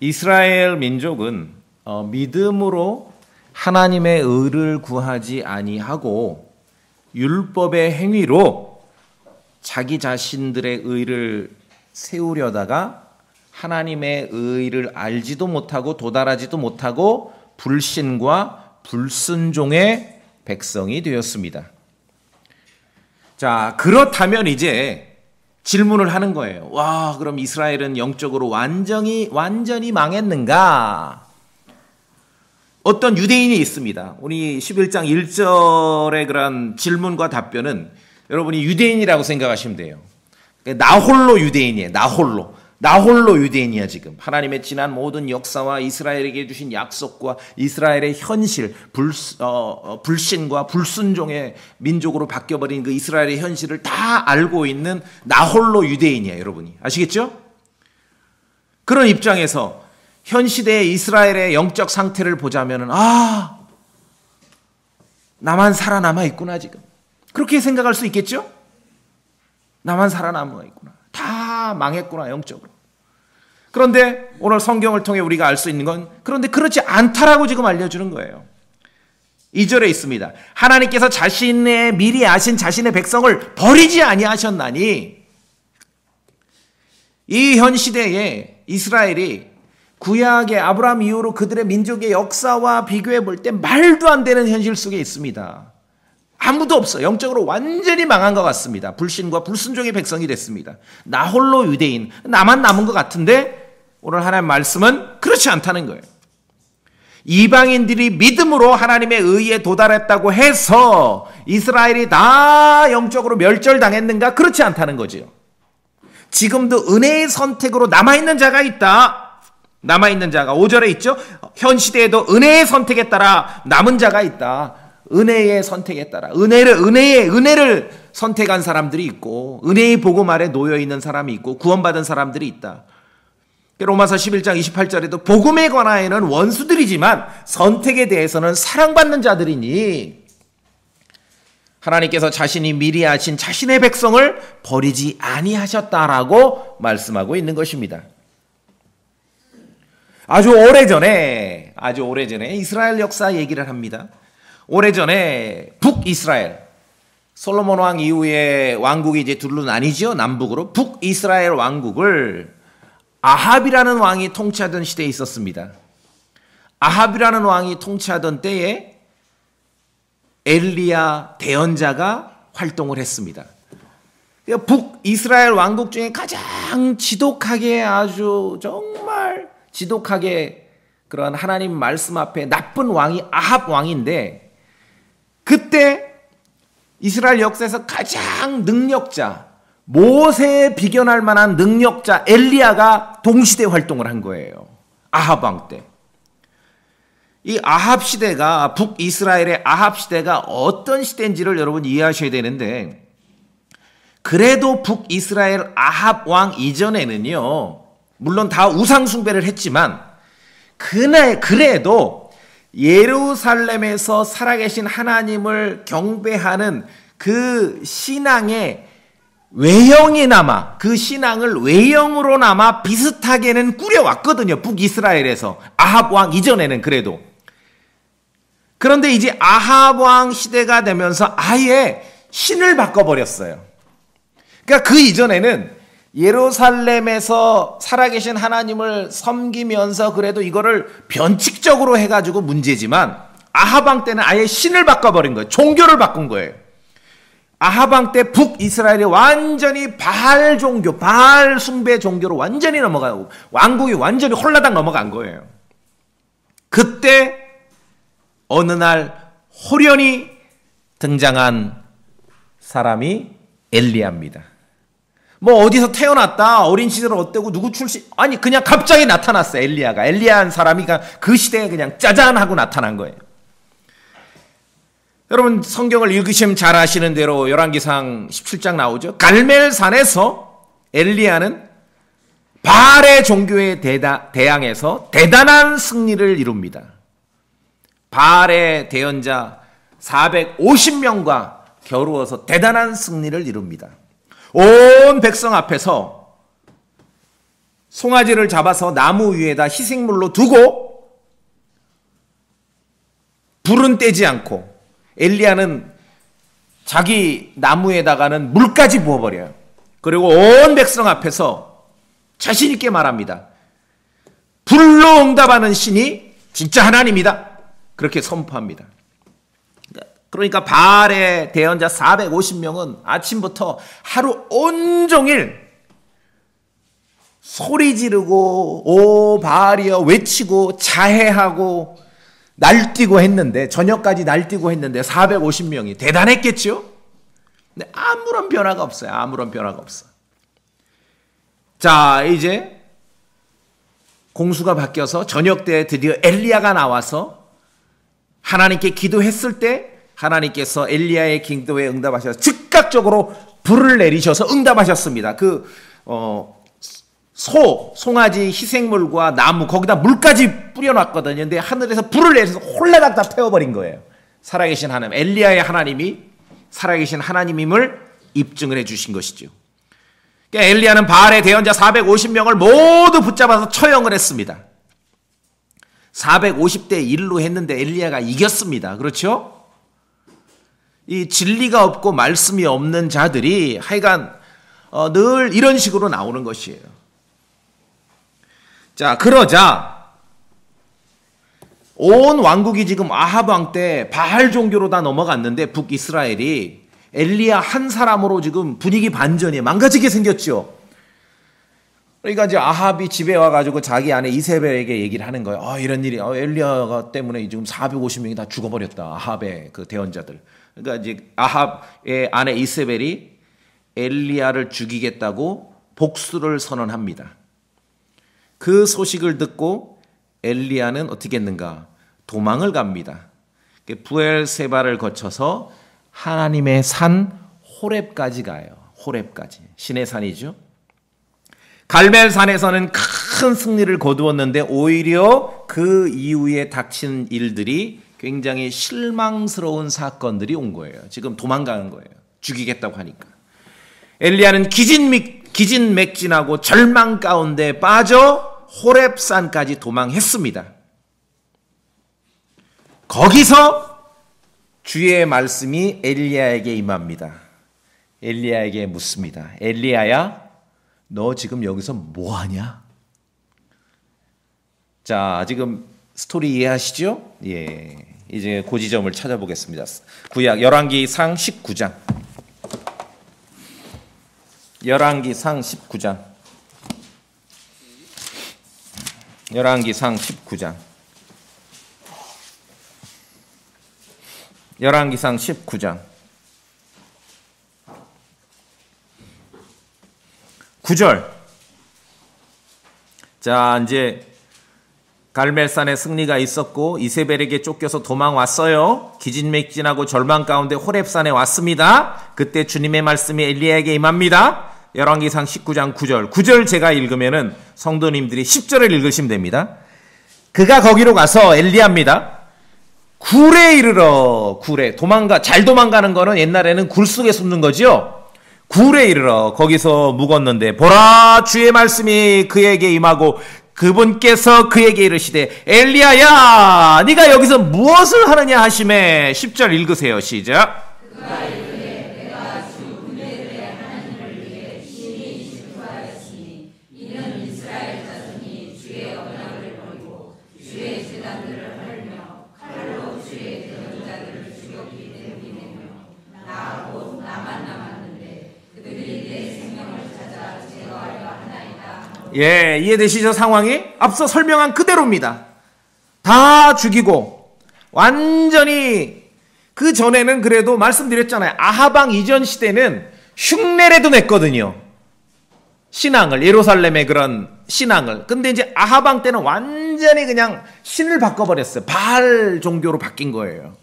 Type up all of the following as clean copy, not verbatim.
이스라엘 민족은 믿음으로 하나님의 의를 구하지 아니하고 율법의 행위로 자기 자신들의 의를 세우려다가 하나님의 의를 알지도 못하고 도달하지도 못하고 불신과 불순종의 백성이 되었습니다. 자, 그렇다면 이제 질문을 하는 거예요. 와, 그럼 이스라엘은 영적으로 완전히 망했는가? 어떤 유대인이 있습니다. 우리 11장 1절의 그런 질문과 답변은 여러분이 유대인이라고 생각하시면 돼요. 나홀로 유대인이에요. 나홀로 유대인이야 지금. 하나님의 지난 모든 역사와 이스라엘에게 주신 약속과 이스라엘의 현실, 불신과 불순종의 민족으로 바뀌어버린 그 이스라엘의 현실을 다 알고 있는 나홀로 유대인이야 여러분이. 아시겠죠? 그런 입장에서 현 시대의 이스라엘의 영적 상태를 보자면은 나만 살아남아 있구나 지금. 그렇게 생각할 수 있겠죠? 나만 살아남아 있구나. 다 망했구나 영적으로. 그런데 오늘 성경을 통해 우리가 알 수 있는 건 그런데 그렇지 않다라고 지금 알려주는 거예요. 2절에 있습니다. 하나님께서 자신의 미리 아신 자신의 백성을 버리지 아니하셨나니. 이 현 시대에 이스라엘이 구약의 아브라함 이후로 그들의 민족의 역사와 비교해 볼 때 말도 안 되는 현실 속에 있습니다. 아무도 없어. 영적으로 완전히 망한 것 같습니다. 불신과 불순종의 백성이 됐습니다. 나 홀로 유대인, 나만 남은 것 같은데 오늘 하나님 말씀은 그렇지 않다는 거예요. 이방인들이 믿음으로 하나님의 의에 도달했다고 해서 이스라엘이 다 영적으로 멸절당했는가? 그렇지 않다는 거죠. 지금도 은혜의 선택으로 남아있는 자가 있다. 남아있는 자가 5절에 있죠. 현 시대에도 은혜의 선택에 따라 남은 자가 있다. 은혜의 선택에 따라 은혜를 선택한 사람들이 있고 은혜의 복음 아래 놓여 있는 사람이 있고 구원받은 사람들이 있다. 로마서 11장 28절에도 복음에 관하여는 원수들이지만 선택에 대해서는 사랑받는 자들이니 하나님께서 자신이 미리 하신 자신의 백성을 버리지 아니하셨다라고 말씀하고 있는 것입니다. 아주 오래전에 이스라엘 역사 얘기를 합니다. 오래전에 북이스라엘, 솔로몬 왕 이후에 왕국이 이제 둘로 나뉘죠. 남북으로. 북이스라엘 왕국을 아합이라는 왕이 통치하던 시대에 있었습니다. 아합이라는 왕이 통치하던 때에 엘리야 대언자가 활동을 했습니다. 북이스라엘 왕국 중에 가장 지독하게 아주 정말 지독하게 그런 하나님 말씀 앞에 나쁜 왕이 아합 왕인데 그때 이스라엘 역사에서 가장 능력자, 모세에 비견할 만한 능력자 엘리야가 동시대 활동을 한 거예요. 아합 왕 때. 이 아합 시대가 북이스라엘의 아합 시대가 어떤 시대인지를 여러분 이해하셔야 되는데 그래도 북이스라엘 아합 왕 이전에는요. 물론 다 우상 숭배를 했지만 그래도 예루살렘에서 살아계신 하나님을 경배하는 그 신앙의 외형이나마 그 신앙을 외형으로나마 비슷하게는 꾸려왔거든요. 북이스라엘에서 아합 왕 이전에는 그래도. 그런데 이제 아합 왕 시대가 되면서 아예 신을 바꿔버렸어요. 그러니까 그 이전에는 예루살렘에서 살아계신 하나님을 섬기면서 그래도 이거를 변칙적으로 해가지고 문제지만 아합 왕 때는 아예 신을 바꿔버린 거예요. 종교를 바꾼 거예요. 아합 왕 때 북이스라엘이 완전히 바알 종교, 바알 숭배 종교로 완전히 넘어가고 왕국이 완전히 홀라당 넘어간 거예요. 그때 어느 날 호련히 등장한 사람이 엘리야입니다. 뭐 어디서 태어났다, 어린 시절 어때고 누구 출신, 아니 그냥 갑자기 나타났어요. 엘리야한 사람이 그 시대에 그냥 짜잔 하고 나타난 거예요. 여러분 성경을 읽으시면 잘 아시는 대로 열왕기상 17장 나오죠. 갈멜산에서 엘리야는 바알의 종교에 대항해서 대단한 승리를 이룹니다. 바알의 대언자 450명과 겨루어서 대단한 승리를 이룹니다. 온 백성 앞에서 송아지를 잡아서 나무 위에다 희생물로 두고 불은 떼지 않고 엘리야는 자기 나무에다가는 물까지 부어버려요. 그리고 온 백성 앞에서 자신 있게 말합니다. 불로 응답하는 신이 진짜 하나님이다. 그렇게 선포합니다. 그러니까 바알의 대언자 450명은 아침부터 하루 온종일 소리 지르고 오 바알이여 외치고 자해하고 날뛰고 했는데, 저녁까지 날뛰고 했는데 450명이 대단했겠죠? 근데 아무런 변화가 없어요. 아무런 변화가 없어. 자, 이제 공수가 바뀌어서 저녁 때 드디어 엘리야가 나와서 하나님께 기도했을 때 하나님께서 엘리야의 기도에 응답하셔서 즉각적으로 불을 내리셔서 응답하셨습니다. 송아지 희생물과 나무 거기다 물까지 뿌려놨거든요. 근데 하늘에서 불을 내려서 홀라닥 다 태워버린 거예요. 살아계신 하나님, 엘리야의 하나님이 살아계신 하나님임을 입증을 해주신 것이죠. 그러니까 엘리야는 바알의 대언자 450명을 모두 붙잡아서 처형을 했습니다. 450대 1로 했는데 엘리야가 이겼습니다. 그렇죠? 이 진리가 없고 말씀이 없는 자들이 하여간 늘 이런 식으로 나오는 것이에요. 자, 그러자 온 왕국이 지금 아합 왕 때 바알 종교로 다 넘어갔는데 북이스라엘이 엘리야 한 사람으로 지금 분위기 반전이 망가지게 생겼죠. 그러니까 이제 아합이 집에 와가지고 자기 아내 이세벨에게 얘기를 하는 거예요. 이런 일이 엘리야가 때문에 지금 450명이 다 죽어버렸다. 아합의 그 대언자들. 그러니까 이제 아합의 아내 이세벨이 엘리야를 죽이겠다고 복수를 선언합니다. 그 소식을 듣고 엘리야는 어떻게 했는가? 도망을 갑니다. 부엘세바를 거쳐서 하나님의 산 호렙까지 가요. 호렙까지. 신의 산이죠. 갈멜산에서는 큰 승리를 거두었는데 오히려 그 이후에 닥친 일들이 굉장히 실망스러운 사건들이 온 거예요. 지금 도망가는 거예요. 죽이겠다고 하니까. 엘리야는 기진맥진하고 절망 가운데 빠져 호렙산까지 도망했습니다. 거기서 주의 말씀이 엘리야에게 임합니다. 엘리야에게 묻습니다. 엘리야야, 너 지금 여기서 뭐 하냐? 자, 지금 스토리 이해하시죠? 예. 이제 그 지점을 찾아보겠습니다. 구약 열왕기상 19장. 열왕기상 19장. 열왕기상 19장. 열왕기상 19장. 9절. 자, 이제 갈멜산에 승리가 있었고 이세벨에게 쫓겨서 도망왔어요. 기진맥진하고 절망 가운데 호렙산에 왔습니다. 그때 주님의 말씀이 엘리야에게 임합니다. 열왕기상 19장 9절. 9절 제가 읽으면은 성도님들이 10절을 읽으시면 됩니다. 그가 거기로 가서 엘리야입니다. 굴에 이르러. 굴에 잘 도망가는 거는 옛날에는 굴 속에 숨는 거죠. 굴에 이르러 거기서 묵었는데 보라, 주의 말씀이 그에게 임하고 그분께서 그에게 이르시되 엘리야야, 네가 여기서 무엇을 하느냐 하시매. 10절 읽으세요. 시작. 그가 이르되 내가 주 군대들의 하나님을 위해 심히 질투하였으니 이는 이스라엘 자손이 주의 언약을 버리고 주의 제단들을 헐며 칼로 주의 대언자들을 죽였기 때문이며 나 곧 나만 남았는데 그들이 내 생명을 찾아 제거하려 하나이다. 예, 이해되시죠? 상황이 앞서 설명한 그대로입니다. 다 죽이고 완전히. 그 전에는 그래도 말씀드렸잖아요. 아하방 이전 시대는 흉내라도 냈거든요. 신앙을, 예루살렘의 그런 신앙을. 근데 이제 아하방 때는 완전히 그냥 신을 바꿔버렸어요. 바알 종교로 바뀐 거예요.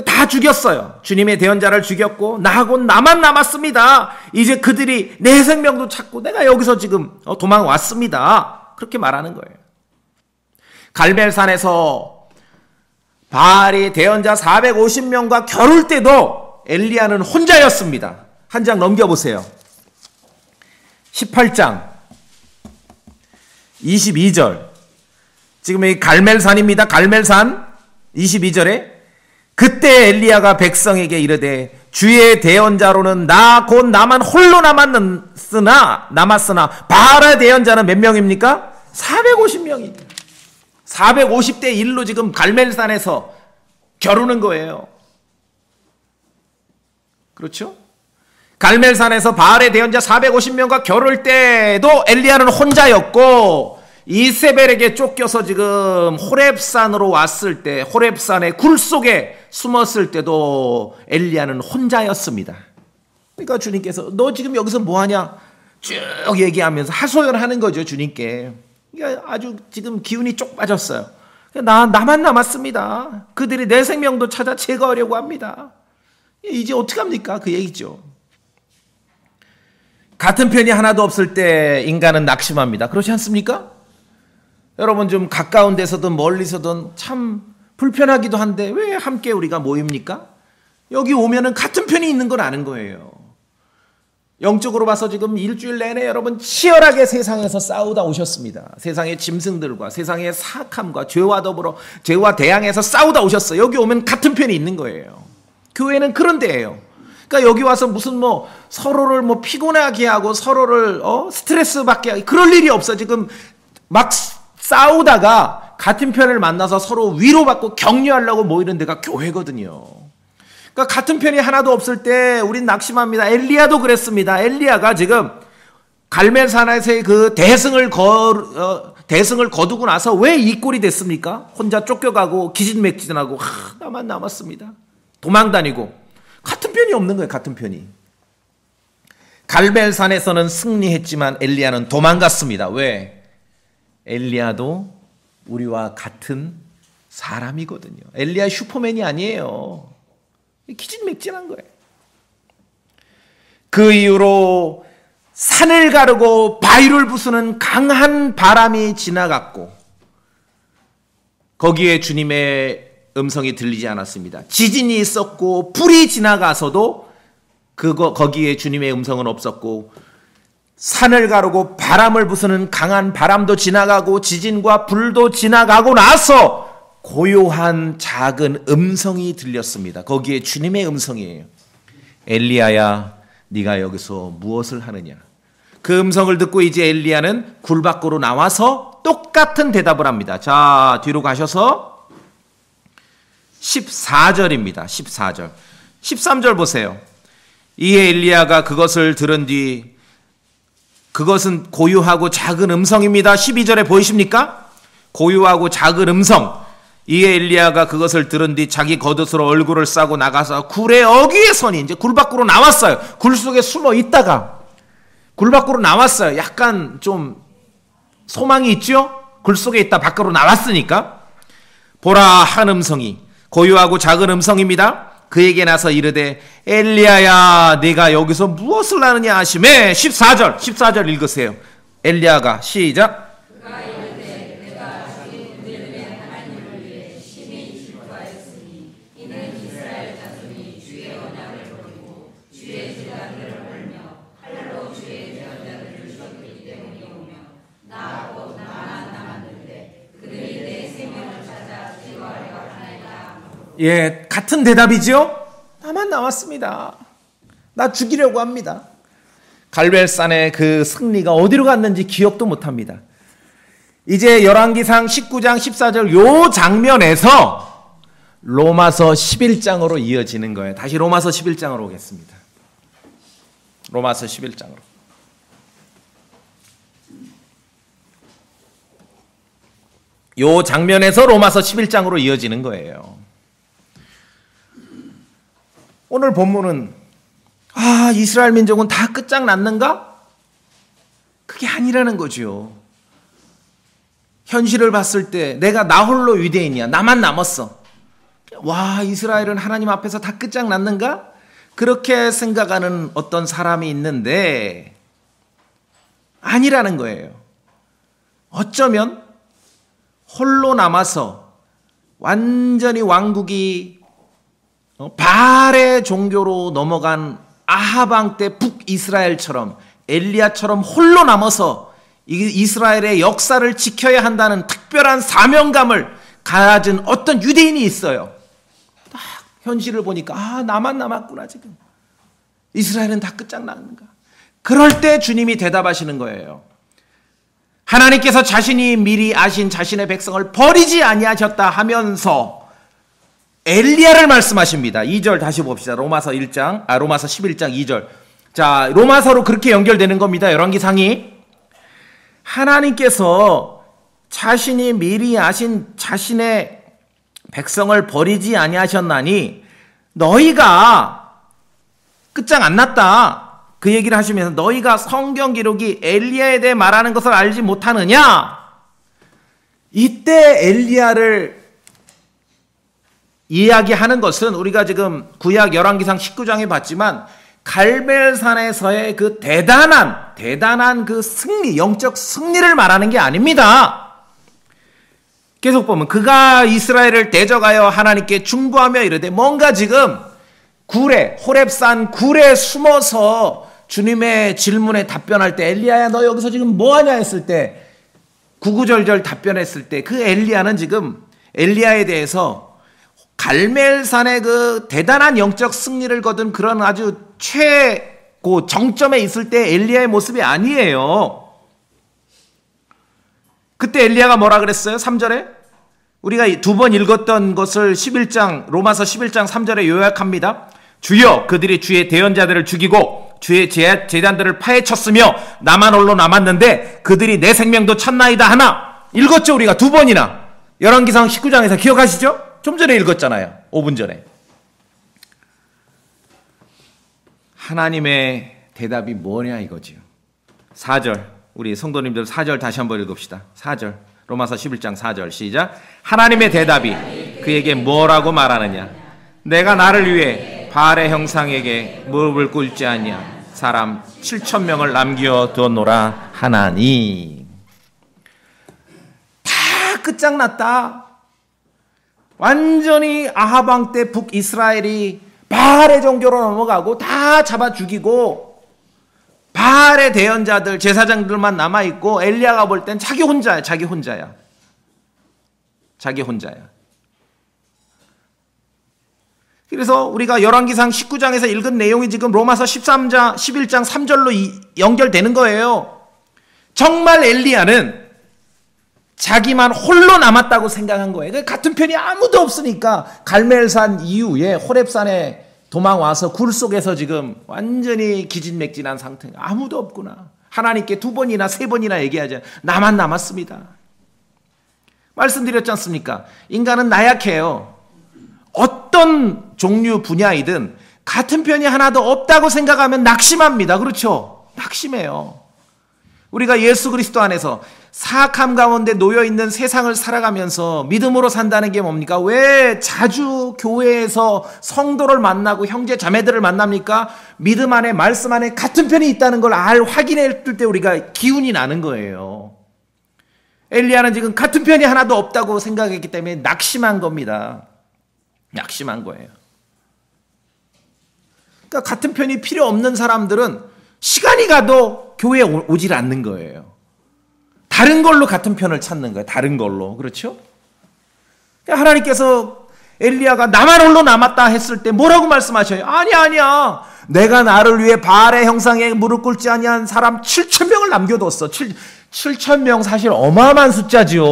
다 죽였어요. 주님의 대언자를 죽였고 나하고 나만 남았습니다. 이제 그들이 내 생명도 찾고 내가 여기서 지금 도망왔습니다. 그렇게 말하는 거예요. 갈멜산에서 바알이 대언자 450명과 겨룰 때도 엘리야는 혼자였습니다. 한 장 넘겨보세요. 18장. 22절. 지금 이 갈멜산입니다. 갈멜산 22절에 그때 엘리야가 백성에게 이르되 주의 대언자로는 나 곧 나만 홀로 남았으나 바알의 대언자는 몇 명입니까? 450명이다. 450대 1로 지금 갈멜산에서 겨루는 거예요. 그렇죠? 갈멜산에서 바알의 대언자 450명과 겨룰 때도 엘리야는 혼자였고 이세벨에게 쫓겨서 지금 호렙산으로 왔을 때 호렙산의 굴 속에 숨었을 때도 엘리야는 혼자였습니다. 그러니까 주님께서 너 지금 여기서 뭐하냐 쭉 얘기하면서 하소연하는 거죠. 주님께. 그러니까 아주 지금 기운이 쪽 빠졌어요. 나만 남았습니다. 그들이 내 생명도 찾아 제거하려고 합니다. 이제 어떡합니까? 그 얘기죠. 같은 편이 하나도 없을 때 인간은 낙심합니다. 그렇지 않습니까? 여러분 좀 가까운 데서든 멀리서든 참 불편하기도 한데 왜 함께 우리가 모입니까? 여기 오면은 같은 편이 있는 걸 아는 거예요. 영적으로 봐서 지금 일주일 내내 여러분 치열하게 세상에서 싸우다 오셨습니다. 세상의 짐승들과 세상의 사악함과 죄와 대항해서 싸우다 오셨어요. 여기 오면 같은 편이 있는 거예요. 교회는 그런 데예요. 그러니까 여기 와서 무슨 서로를 피곤하게 하고 서로를 스트레스 받게 하고 그럴 일이 없어. 지금 막 싸우다가 같은 편을 만나서 서로 위로받고 격려하려고 모이는 데가 교회거든요. 그러니까 같은 편이 하나도 없을 때 우린 낙심합니다. 엘리야도 그랬습니다. 엘리야가 지금 갈멜산에서의 그 대승을 거두고 나서 왜 이 꼴이 됐습니까? 혼자 쫓겨가고 기진맥진하고 나만 남았습니다. 도망다니고 같은 편이 없는 거예요. 같은 편이. 갈멜산에서는 승리했지만 엘리야는 도망갔습니다. 왜? 엘리야도 우리와 같은 사람이거든요. 엘리야 슈퍼맨이 아니에요. 기진맥진한 거예요. 그 이후로 산을 가르고 바위를 부수는 강한 바람이 지나갔고 거기에 주님의 음성이 들리지 않았습니다. 지진이 있었고 불이 지나가서도 거기에 주님의 음성은 없었고 산을 가르고 바람을 부수는 강한 바람도 지나가고 지진과 불도 지나가고 나서 고요한 작은 음성이 들렸습니다. 거기에 주님의 음성이에요. 엘리야야 네가 여기서 무엇을 하느냐. 그 음성을 듣고 이제 엘리야는 굴 밖으로 나와서 똑같은 대답을 합니다. 자, 뒤로 가셔서 14절입니다. 14절. 13절 보세요. 이에 엘리야가 그것을 들은 뒤 그것은 고요하고 작은 음성입니다. 12절에 보이십니까? 고요하고 작은 음성. 이에 엘리야가 그것을 들은 뒤 자기 겉옷으로 얼굴을 싸고 나가서 굴의 어귀에 서니 이제 굴 밖으로 나왔어요. 굴 속에 숨어 있다가 굴 밖으로 나왔어요. 약간 좀 소망이 있죠? 굴 속에 있다 밖으로 나왔으니까. 보라 한 음성이 고요하고 작은 음성입니다. 그에게 나서 이르되 엘리야야 네가 여기서 무엇을 하느냐 하시매 14절 읽으세요. 엘리야가 시작. 예, 같은 대답이죠? 나만 남았습니다. 나 죽이려고 합니다. 갈멜산의 그 승리가 어디로 갔는지 기억도 못합니다. 이제 열왕기상 19장 14절 요 장면에서 로마서 11장으로 이어지는 거예요. 다시 로마서 11장으로 오겠습니다. 로마서 11장으로. 요 장면에서 로마서 11장으로 이어지는 거예요. 오늘 본문은 이스라엘 민족은 다 끝장났는가? 그게 아니라는 거죠. 현실을 봤을 때 내가 나 홀로 유대인이야. 나만 남았어. 와, 이스라엘은 하나님 앞에서 다 끝장났는가? 그렇게 생각하는 어떤 사람이 있는데 아니라는 거예요. 어쩌면 홀로 남아서 완전히 왕국이 바알의 종교로 넘어간 아하방 때 북이스라엘처럼 엘리야처럼 홀로 남아서 이스라엘의 역사를 지켜야 한다는 특별한 사명감을 가진 어떤 유대인이 있어요. 딱 현실을 보니까 나만 남았구나 지금. 이스라엘은 다 끝장났는가. 그럴 때 주님이 대답하시는 거예요. 하나님께서 자신이 미리 아신 자신의 백성을 버리지 아니하셨다 하면서 엘리야를 말씀하십니다. 2절 다시 봅시다. 로마서 11장 2절. 자, 로마서로 그렇게 연결되는 겁니다. 열왕기상이. 하나님께서 자신이 미리 아신 자신의 백성을 버리지 아니하셨나니 너희가 끝장 안 났다. 그 얘기를 하시면서 너희가 성경 기록이 엘리야에 대해 말하는 것을 알지 못하느냐? 이때 엘리야를 이야기하는 것은 우리가 지금 구약 열왕기상 19장에 봤지만 갈멜산에서의 그 대단한 그 승리, 영적 승리를 말하는 게 아닙니다. 계속 보면 그가 이스라엘을 대적하여 하나님께 중보하며 이르되 뭔가 지금 호렙산 굴에 숨어서 주님의 질문에 답변할 때 엘리야야 너 여기서 지금 뭐하냐 했을 때 구구절절 답변했을 때 그 엘리야는 지금 엘리야에 대해서 갈멜산의 그 대단한 영적 승리를 거둔 그런 아주 최고 정점에 있을 때 엘리야의 모습이 아니에요. 그때 엘리야가 뭐라 그랬어요? 3절에 우리가 두 번 읽었던 것을 로마서 11장 3절에 요약합니다. 주여 그들이 주의 대언자들을 죽이고 주의 제단들을 파헤쳤으며 나만 홀로 남았는데 그들이 내 생명도 찾나이다 하나. 읽었죠 우리가 두 번이나. 열왕기상 19장에서 기억하시죠? 좀 전에 읽었잖아요. 5분 전에. 하나님의 대답이 뭐냐 이거지요. 4절 우리 성도님들 4절 다시 한번 읽읍시다. 4절 로마서 11장 4절 시작. 하나님의 대답이 그에게 뭐라고 말하느냐. 내가 나를 위해 바알의 형상에게 무릎을 꿇지 아니한 사람 7,000명을 남겨두었노라 하나니. 다 끝장났다. 완전히 아합 왕 때 북이스라엘이 바알의 종교로 넘어가고 다 잡아 죽이고 바알의 대언자들 제사장들만 남아있고 엘리야가 볼 땐 자기 혼자야. 그래서 우리가 열왕기상 19장에서 읽은 내용이 지금 로마서 11장 3절로 연결되는 거예요. 정말 엘리야는 자기만 홀로 남았다고 생각한 거예요. 같은 편이 아무도 없으니까 갈멜산 이후에 호렙산에 도망와서 굴 속에서 지금 완전히 기진맥진한 상태가 아무도 없구나. 하나님께 2번이나 3번이나 얘기하자. 나만 남았습니다. 말씀드렸지 않습니까? 인간은 나약해요. 어떤 종류 분야이든 같은 편이 하나도 없다고 생각하면 낙심합니다. 그렇죠? 낙심해요. 우리가 예수 그리스도 안에서 사악함 가운데 놓여있는 세상을 살아가면서 믿음으로 산다는 게 뭡니까? 왜 자주 교회에서 성도를 만나고 형제 자매들을 만납니까? 믿음 안에 말씀 안에 같은 편이 있다는 걸 확인했을 때 우리가 기운이 나는 거예요. 엘리야는 지금 같은 편이 하나도 없다고 생각했기 때문에 낙심한 겁니다. 낙심한 거예요. 그러니까 같은 편이 필요 없는 사람들은 시간이 가도 교회에 오질 않는 거예요. 다른 걸로 같은 편을 찾는 거예요. 다른 걸로. 그렇죠? 하나님께서 엘리야가 나만 홀로 남았다 했을 때 뭐라고 말씀하셔요? 아니야. 내가 나를 위해 바알의 형상에 무릎 꿇지 아니한 사람 7,000명을 남겨뒀어. 7,000명 사실 어마어마한 숫자지요.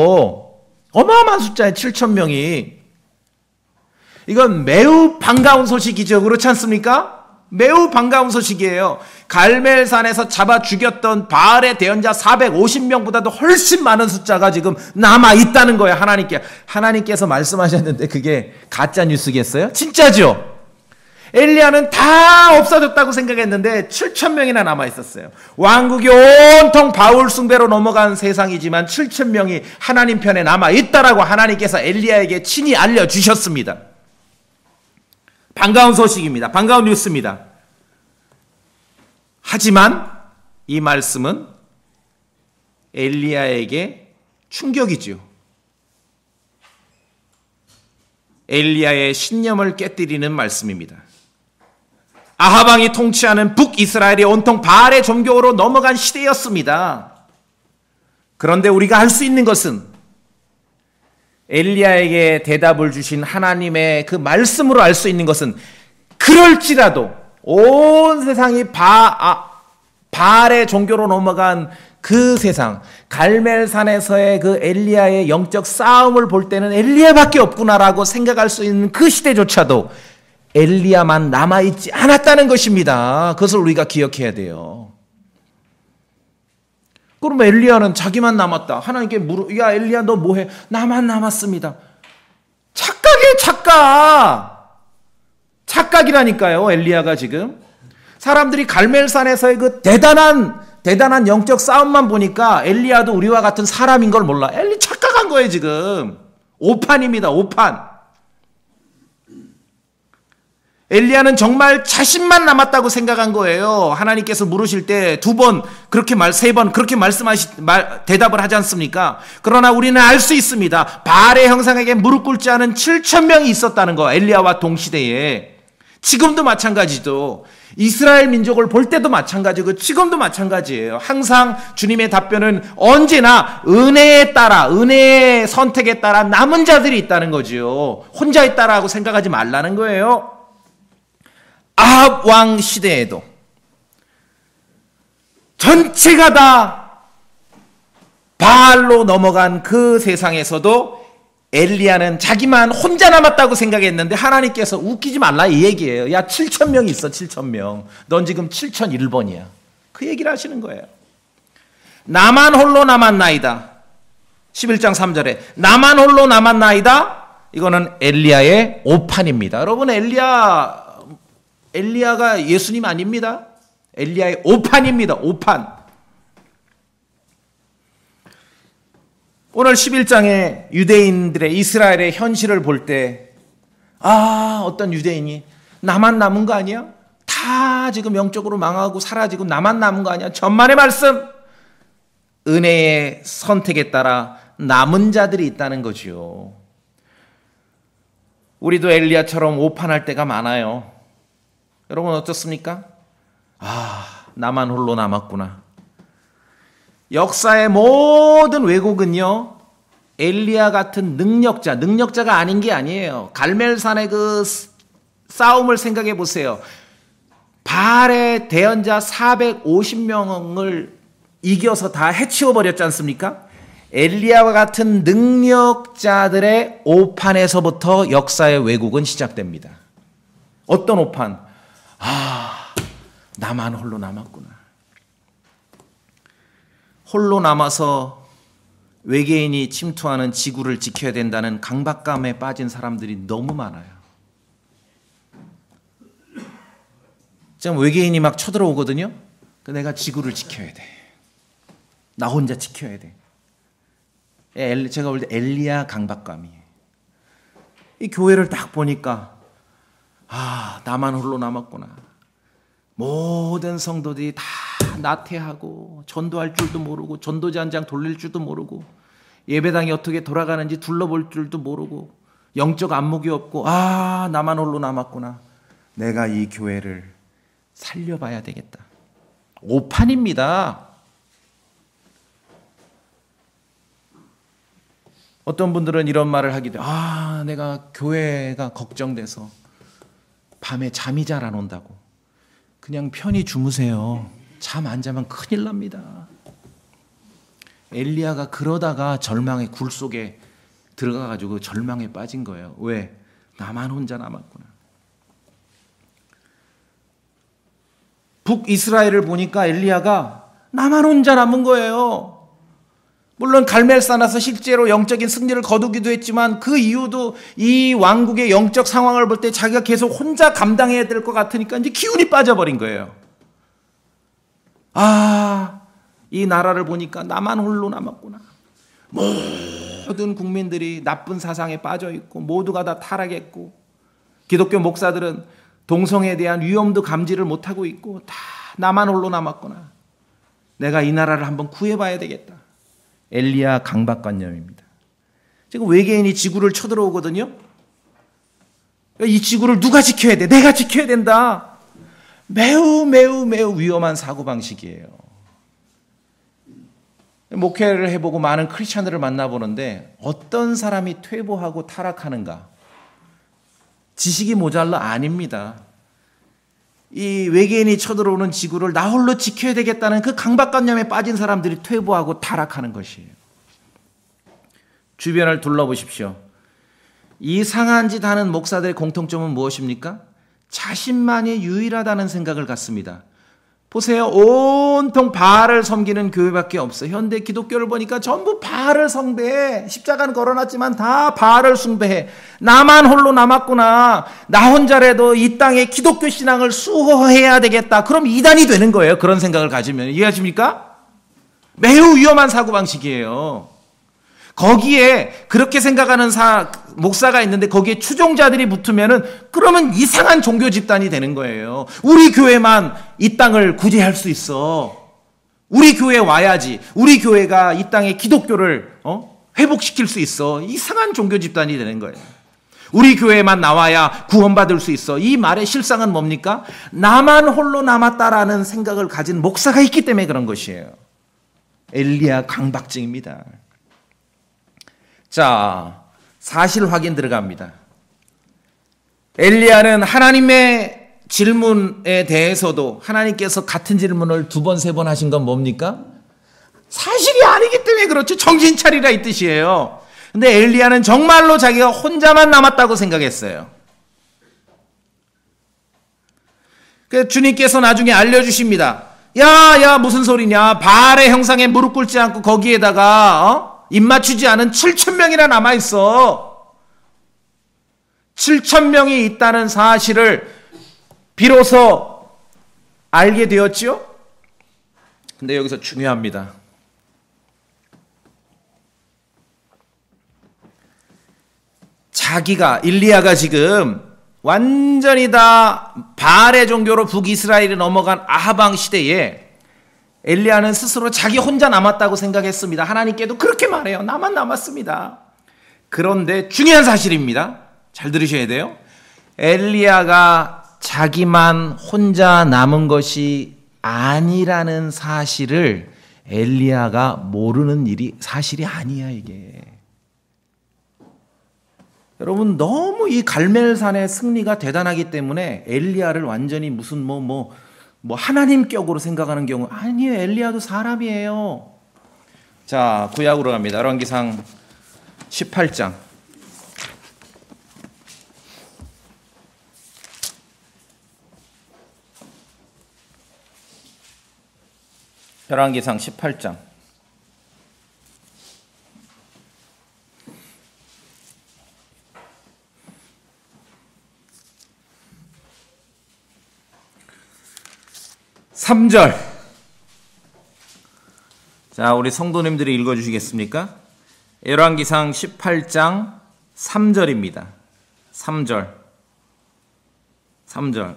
어마어마한 숫자예요. 7,000명이. 이건 매우 반가운 소식이죠. 그렇지 않습니까? 매우 반가운 소식이에요. 갈멜산에서 잡아 죽였던 바알의 대언자 450명보다도 훨씬 많은 숫자가 지금 남아있다는 거예요. 하나님께서 말씀하셨는데 그게 가짜 뉴스겠어요? 진짜죠? 엘리야는 다 없어졌다고 생각했는데 7,000명이나 남아있었어요. 왕국이 온통 바울 숭배로 넘어간 세상이지만 7,000명이 하나님 편에 남아있다라고 하나님께서 엘리야에게 친히 알려주셨습니다. 반가운 소식입니다. 반가운 뉴스입니다. 하지만 이 말씀은 엘리야에게 충격이죠. 엘리야의 신념을 깨뜨리는 말씀입니다. 아합 왕이 통치하는 북이스라엘이 온통 바알의 종교로 넘어간 시대였습니다. 그런데 우리가 할 수 있는 것은 엘리야에게 대답을 주신 하나님의 그 말씀으로 알 수 있는 것은 그럴지라도 온 세상이 바알의 종교로 넘어간 그 세상, 갈멜산에서의 그 엘리야의 영적 싸움을 볼 때는 엘리야밖에 없구나라고 생각할 수 있는 그 시대조차도 엘리야만 남아있지 않았다는 것입니다. 그것을 우리가 기억해야 돼요. 그러면 엘리야는 자기만 남았다. 하나님께 야 엘리야 너 뭐해? 나만 남았습니다. 착각이에요, 착각. 착각이라니까요. 엘리야가 지금 사람들이 갈멜산에서의 그 대단한 영적 싸움만 보니까 엘리야도 우리와 같은 사람인 걸 몰라. 엘리 착각한 거예요 지금. 오판입니다, 오판. 엘리야는 정말 자신만 남았다고 생각한 거예요. 하나님께서 물으실 때 두 번, 세 번 그렇게 대답을 하지 않습니까? 그러나 우리는 알 수 있습니다. 바알의 형상에게 무릎 꿇지 않은 7,000명이 있었다는 거. 엘리야와 동시대에. 지금도 마찬가지죠. 이스라엘 민족을 볼 때도 마찬가지고 지금도 마찬가지예요. 항상 주님의 답변은 언제나 은혜에 따라, 은혜의 선택에 따라 남은 자들이 있다는 거지요. 혼자 있다라고 생각하지 말라는 거예요. 아합 왕 시대에도 전체가 다 바알로 넘어간 그 세상에서도 엘리야는 자기만 혼자 남았다고 생각했는데 하나님께서 웃기지 말라 이 얘기예요. 야 7,000명이 있어. 7,000명. 넌 지금 7,001번이야. 그 얘기를 하시는 거예요. 나만 홀로 남았나이다. 11장 3절에 나만 홀로 남았나이다. 이거는 엘리야의 오판입니다. 여러분 엘리야가 예수님 아닙니다. 엘리야의 오판입니다. 오판. 오늘 11장에 유대인들의 이스라엘의 현실을 볼 때 어떤 유대인이 나만 남은 거 아니야? 다 지금 영적으로 망하고 사라지고 나만 남은 거 아니야? 전만의 말씀. 은혜의 선택에 따라 남은 자들이 있다는 거지요. 우리도 엘리야처럼 오판할 때가 많아요. 여러분 어떻습니까? 나만 홀로 남았구나. 역사의 모든 왜곡은요, 엘리야 같은 능력자가 아닌 게 아니에요. 갈멜산의 그 싸움을 생각해 보세요. 바알의 대언자 450명을 이겨서 다 해치워 버렸지 않습니까? 엘리야와 같은 능력자들의 오판에서부터 역사의 왜곡은 시작됩니다. 어떤 오판? 나만 홀로 남았구나. 홀로 남아서 외계인이 침투하는 지구를 지켜야 된다는 강박감에 빠진 사람들이 너무 많아요. 지금 외계인이 막 쳐들어오거든요. 내가 지구를 지켜야 돼. 나 혼자 지켜야 돼. 제가 볼 때 엘리야 강박감이에요. 이 교회를 딱 보니까 나만 홀로 남았구나. 모든 성도들이 다 나태하고 전도할 줄도 모르고 전도지 한 장 돌릴 줄도 모르고 예배당이 어떻게 돌아가는지 둘러볼 줄도 모르고 영적 안목이 없고 나만 홀로 남았구나. 내가 이 교회를 살려봐야 되겠다. 오판입니다. 어떤 분들은 이런 말을 하기도 해요. 내가 교회가 걱정돼서 밤에 잠이 잘 안 온다고. 그냥 편히 주무세요. 잠 안 자면 큰일 납니다. 엘리야가 그러다가 절망의 굴 속에 들어가가지고 절망에 빠진 거예요. 왜? 나만 혼자 남았구나. 북이스라엘을 보니까 엘리야가 나만 혼자 남은 거예요. 물론 갈멜산에서 실제로 영적인 승리를 거두기도 했지만 그 이유도 이 왕국의 영적 상황을 볼 때 자기가 계속 혼자 감당해야 될 것 같으니까 이제 기운이 빠져버린 거예요. 이 나라를 보니까 나만 홀로 남았구나. 모든 국민들이 나쁜 사상에 빠져 있고 모두가 다 타락했고 기독교 목사들은 동성애에 대한 위험도 감지를 못하고 있고 다 나만 홀로 남았구나. 내가 이 나라를 한번 구해봐야 되겠다. 엘리야 강박관념입니다. 지금 외계인이 지구를 쳐들어오거든요. 이 지구를 누가 지켜야 돼? 내가 지켜야 된다. 매우 위험한 사고방식이에요. 목회를 해보고 많은 크리스찬들을 만나보는데 어떤 사람이 퇴보하고 타락하는가? 지식이 모자라? 아닙니다. 이 외계인이 쳐들어오는 지구를 나 홀로 지켜야 되겠다는 그 강박관념에 빠진 사람들이 퇴보하고 타락하는 것이에요. 주변을 둘러보십시오. 이상한 짓 하는 목사들의 공통점은 무엇입니까? 자신만이 유일하다는 생각을 갖습니다. 보세요. 온통 바알을 섬기는 교회밖에 없어요. 현대 기독교를 보니까 전부 바알을 숭배해. 십자가는 걸어놨지만 다 바알을 숭배해. 나만 홀로 남았구나. 나 혼자라도 이 땅에 기독교 신앙을 수호해야 되겠다. 그럼 이단이 되는 거예요. 그런 생각을 가지면. 이해하십니까? 매우 위험한 사고방식이에요. 거기에 그렇게 생각하는 목사가 있는데 거기에 추종자들이 붙으면은 그러면 이상한 종교 집단이 되는 거예요. 우리 교회만 이 땅을 구제할 수 있어. 우리 교회 와야지. 우리 교회가 이 땅에 기독교를 회복시킬 수 있어. 이상한 종교 집단이 되는 거예요. 우리 교회만 나와야 구원받을 수 있어. 이 말의 실상은 뭡니까? 나만 홀로 남았다라는 생각을 가진 목사가 있기 때문에 그런 것이에요. 엘리야 강박증입니다. 자, 사실 확인 들어갑니다. 엘리야는 하나님의 질문에 대해서도 하나님께서 같은 질문을 2번, 3번 하신 건 뭡니까? 사실이 아니기 때문에 그렇죠. 정신 차리라 이 뜻이에요. 근데 엘리야는 정말로 자기가 혼자만 남았다고 생각했어요. 그래서 주님께서 나중에 알려주십니다. 야, 무슨 소리냐. 바알의 형상에 무릎 꿇지 않고 거기에다가 입 맞추지 않은 7,000명이나 남아있어. 7,000명이 있다는 사실을 비로소 알게 되었지요. 근데 여기서 중요합니다. 일리야가 지금 완전히 다 바알의 종교로 북이스라엘이 넘어간 아합 시대에 엘리야는 스스로 자기 혼자 남았다고 생각했습니다. 하나님께도 그렇게 말해요. 나만 남았습니다. 그런데 중요한 사실입니다. 잘 들으셔야 돼요. 엘리야가 자기만 혼자 남은 것이 아니라는 사실을 엘리야가 모르는 일이 사실이 아니야 이게. 여러분 너무 이 갈멜산의 승리가 대단하기 때문에 엘리야를 완전히 무슨 하나님격으로 생각하는 경우 아니에요. 엘리야도 사람이에요. 자, 구약으로 갑니다. 열왕기상 18장. 열왕기상 18장. 삼절 자, 우리 성도님들이 읽어주시겠습니까? 열왕기상 18장 3절입니다. 3절.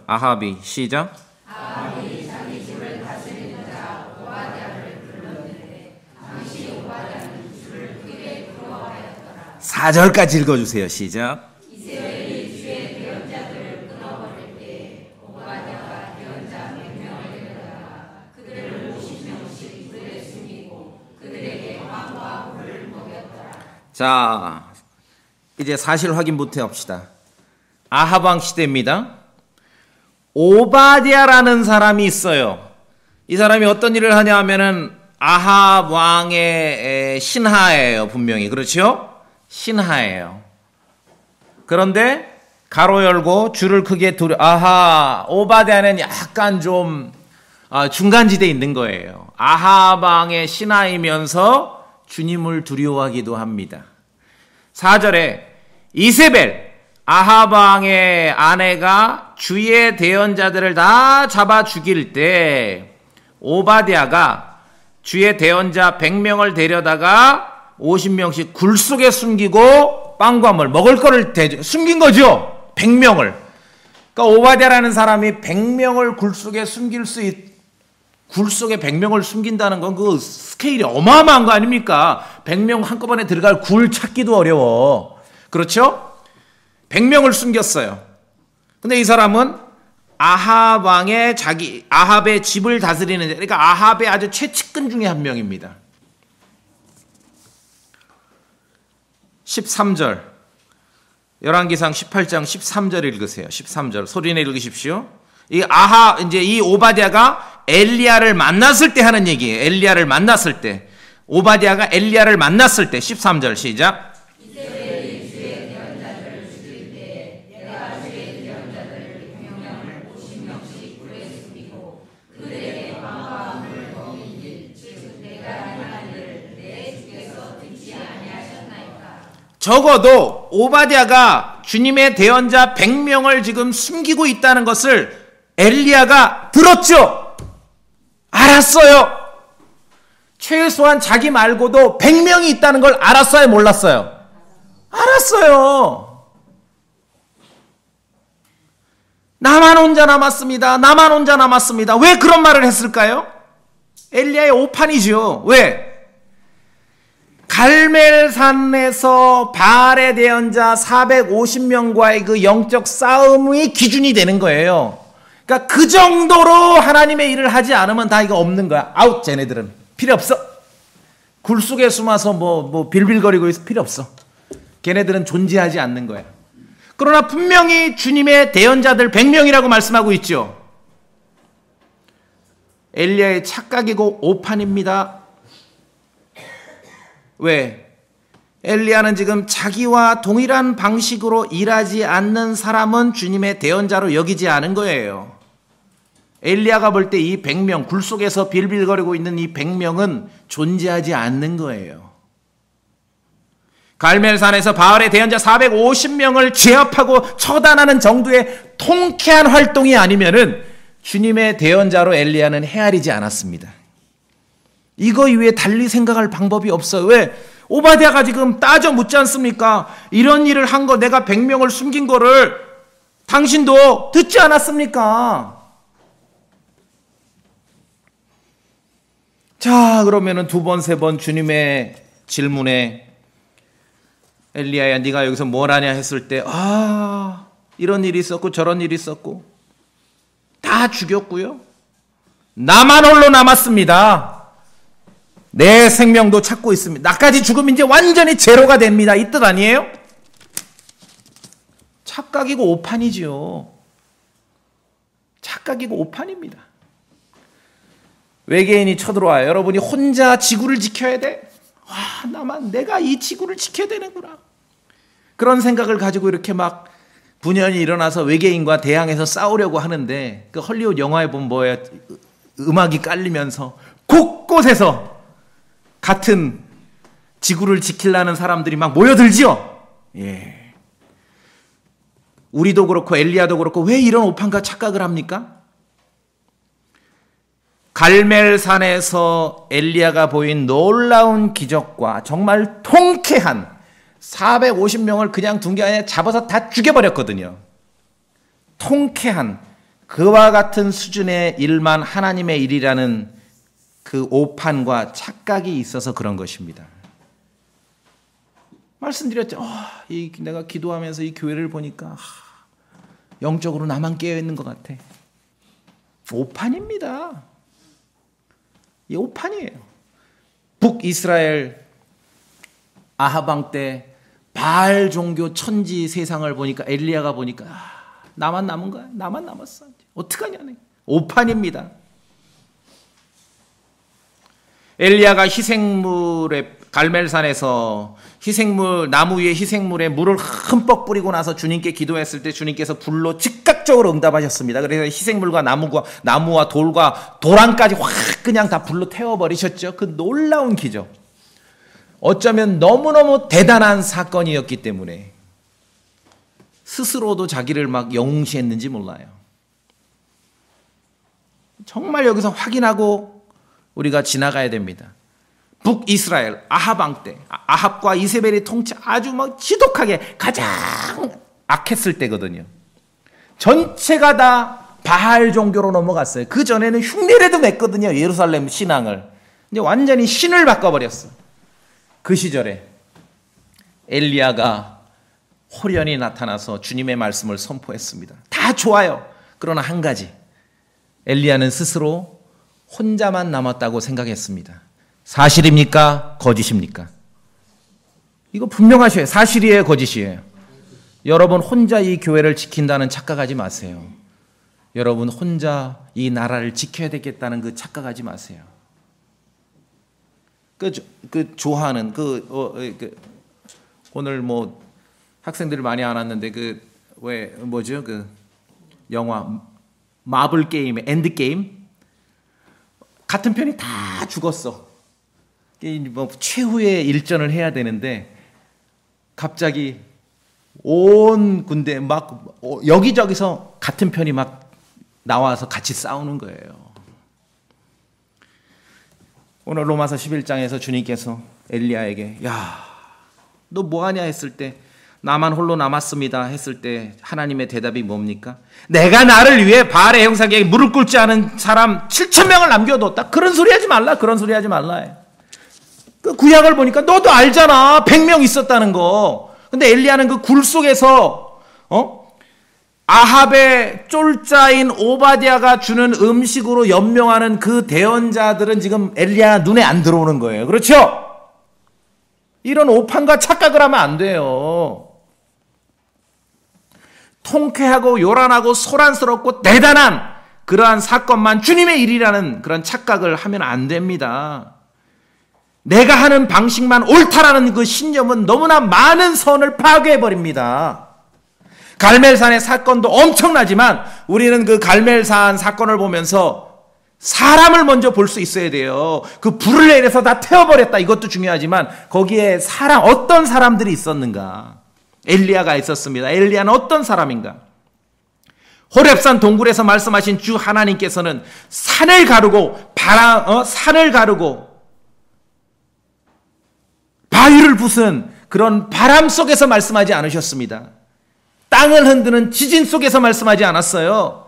아합이 시작. 아합이 자기 집을 다스리는 자 오바댜를 불렀는데 당시 오바댜는 주를 크게 부러워하였더라. 4절까지 읽어주세요. 시작. 이스라엘이 주의 대언자들을 끊어버릴 때 오바댜가 대언자 100명을 데려다가 그들을 50명씩 물에 숨기고 그들에게 빵과 물을 먹였더라. 자, 이제 사실 확인부터 합시다. 아합 왕 시대입니다. 오바댜라는 사람이 있어요. 이 사람이 어떤 일을 하냐 하면은 아합 왕의 신하예요. 분명히. 그렇죠? 신하예요. 그런데 가로 열고 줄을 크게 오바댜는 약간 좀 중간지대에 있는 거예요. 아합 왕의 신하이면서 주님을 두려워하기도 합니다. 4절에 이세벨 아합 왕의 아내가 주의 대언자들을 다 잡아 죽일 때 오바댜가 주의 대언자 100명을 데려다가 50명씩 굴 속에 숨기고 빵과 물 먹을 거를 숨긴 거죠. 100명을. 그러니까 오바댜라는 사람이 100명을 굴 속에 굴 속에 100명을 숨긴다는 건 그 스케일이 어마어마한 거 아닙니까? 100명 한꺼번에 들어갈 굴 찾기도 어려워. 그렇죠? 100명을 숨겼어요. 근데 이 사람은 아합 왕의 아합의 집을 다스리는, 그러니까 아합의 아주 최측근 중에 한 명입니다. 13절. 열왕기상 18장 13절 읽으세요. 13절. 소리내 읽으십시오. 이 오바댜가 엘리야를 만났을 때 하는 얘기예요. 엘리야를 만났을 때. 오바댜가 엘리야를 만났을 때 13절 시작. 적어도 오바댜가 주님의 대언자 100명을 지금 숨기고 있다는 것을 엘리야가 들었죠. 알았어요. 최소한 자기 말고도 100명이 있다는 걸 알았어요, 몰랐어요? 알았어요. 나만 혼자 남았습니다. 나만 혼자 남았습니다. 왜 그런 말을 했을까요? 엘리야의 오판이죠. 왜? 갈멜산에서 바알의 대언자 450명과의 그 영적 싸움이 기준이 되는 거예요. 그러니까 그 정도로 하나님의 일을 하지 않으면 다 이거 없는 거야. 아웃, 쟤네들은. 필요 없어. 굴 속에 숨어서 뭐 빌빌거리고 있어. 필요 없어. 걔네들은 존재하지 않는 거야. 그러나 분명히 주님의 대언자들 100명이라고 말씀하고 있죠. 엘리야의 착각이고 오판입니다. 왜? 엘리야는 지금 자기와 동일한 방식으로 일하지 않는 사람은 주님의 대언자로 여기지 않은 거예요. 엘리야가 볼 때 이 100명, 굴 속에서 빌빌거리고 있는 이 100명은 존재하지 않는 거예요. 갈멜산에서 바알의 대언자 450명을 제압하고 처단하는 정도의 통쾌한 활동이 아니면은 주님의 대언자로 엘리야는 헤아리지 않았습니다. 이거 이외에 달리 생각할 방법이 없어요. 왜? 오바댜가 지금 따져 묻지 않습니까? 이런 일을 한 거, 내가 100명을 숨긴 거를 당신도 듣지 않았습니까? 자, 그러면은 두 번, 세 번 주님의 질문에 엘리야야, 네가 여기서 뭘 하냐 했을 때, 이런 일이 있었고 저런 일이 있었고 다 죽였고요. 나만 홀로 남았습니다. 내 생명도 찾고 있습니다. 나까지 죽으면 이제 완전히 제로가 됩니다. 이 뜻 아니에요? 착각이고 오판이지요. 착각이고 오판입니다. 외계인이 쳐들어와요. 여러분이 혼자 지구를 지켜야 돼? 내가 이 지구를 지켜야 되는구나. 그런 생각을 가지고 이렇게 막 분열이 일어나서 외계인과 대항해서 싸우려고 하는데, 그 헐리우드 영화에 보면 뭐예요? 음악이 깔리면서 곳곳에서 같은 지구를 지키려는 사람들이 막 모여들지요. 예. 우리도 그렇고 엘리야도 그렇고 왜 이런 오판과 착각을 합니까? 갈멜산에서 엘리야가 보인 놀라운 기적과 정말 통쾌한 450명을 그냥 둔 게 아니라 잡아서 다 죽여버렸거든요. 통쾌한 그와 같은 수준의 일만 하나님의 일이라는 그 오판과 착각이 있어서 그런 것입니다. 말씀드렸죠. 내가 기도하면서 이 교회를 보니까 영적으로 나만 깨어있는 것 같아. 오판입니다. 이 오판이에요. 북이스라엘 아합 왕 때 바알 종교 천지 세상을 보니까 엘리야가 보니까 나만 남은 거야. 나만 남았어. 어떡하냐. 오판입니다. 엘리야가 희생물에 갈멜산에서 나무 위에 희생물에 물을 흠뻑 뿌리고 나서 주님께 기도했을 때 주님께서 불로 즉각적으로 응답하셨습니다. 그래서 희생물과 나무와 돌과 도랑까지 확 그냥 다 불로 태워버리셨죠. 그 놀라운 기적. 어쩌면 너무너무 대단한 사건이었기 때문에 스스로도 자기를 막 영웅시했는지 몰라요. 정말 여기서 확인하고 우리가 지나가야 됩니다. 북이스라엘 아합 왕 때 아합과 이세벨이 통치 아주 막 지독하게 가장 악했을 때거든요. 전체가 다 바알 종교로 넘어갔어요. 그 전에는 흉내라도 냈거든요. 예루살렘 신앙을. 이제 완전히 신을 바꿔버렸어. 그 시절에 엘리야가 호련히 나타나서 주님의 말씀을 선포했습니다. 다 좋아요. 그러나 한 가지, 엘리야는 스스로 혼자만 남았다고 생각했습니다. 사실입니까? 거짓입니까? 이거 분명하셔요. 사실이에요, 거짓이에요? 여러분 혼자 이 교회를 지킨다는 착각하지 마세요. 여러분 혼자 이 나라를 지켜야 되겠다는 그 착각하지 마세요. 좋아하는 오늘 뭐 학생들이 많이 안 왔는데 영화 마블 게임의 엔드 게임 같은 편이 다 죽었어. 뭐 최후의 일전을 해야 되는데 갑자기 온 군대 막 여기저기서 같은 편이 막 나와서 같이 싸우는 거예요. 오늘 로마서 11장에서 주님께서 엘리야에게 야, 너 뭐하냐 했을 때 나만 홀로 남았습니다 했을 때 하나님의 대답이 뭡니까? 내가 나를 위해 바알의 형상에게 무릎 꿇지 않은 사람 7,000명을 남겨뒀다. 그런 소리 하지 말라. 그런 소리 하지 말라. 그 구약을 보니까 너도 알잖아. 100명 있었다는 거. 근데 엘리야는 그 굴 속에서 아합의 쫄자인 오바댜가 주는 음식으로 연명하는 그 대언자들은 지금 엘리야 눈에 안 들어오는 거예요. 그렇죠? 이런 오판과 착각을 하면 안 돼요. 통쾌하고 요란하고 소란스럽고 대단한 그러한 사건만 주님의 일이라는 그런 착각을 하면 안 됩니다. 내가 하는 방식만 옳다라는 그 신념은 너무나 많은 선을 파괴해버립니다. 갈멜산의 사건도 엄청나지만 우리는 그 갈멜산 사건을 보면서 사람을 먼저 볼 수 있어야 돼요. 그 불을 내려서 다 태워버렸다. 이것도 중요하지만 거기에 어떤 사람들이 있었는가. 엘리야가 있었습니다. 엘리야는 어떤 사람인가. 호렙산 동굴에서 말씀하신 주 하나님께서는 산을 가르고 바위를 부순 그런 바람 속에서 말씀하지 않으셨습니다. 땅을 흔드는 지진 속에서 말씀하지 않았어요.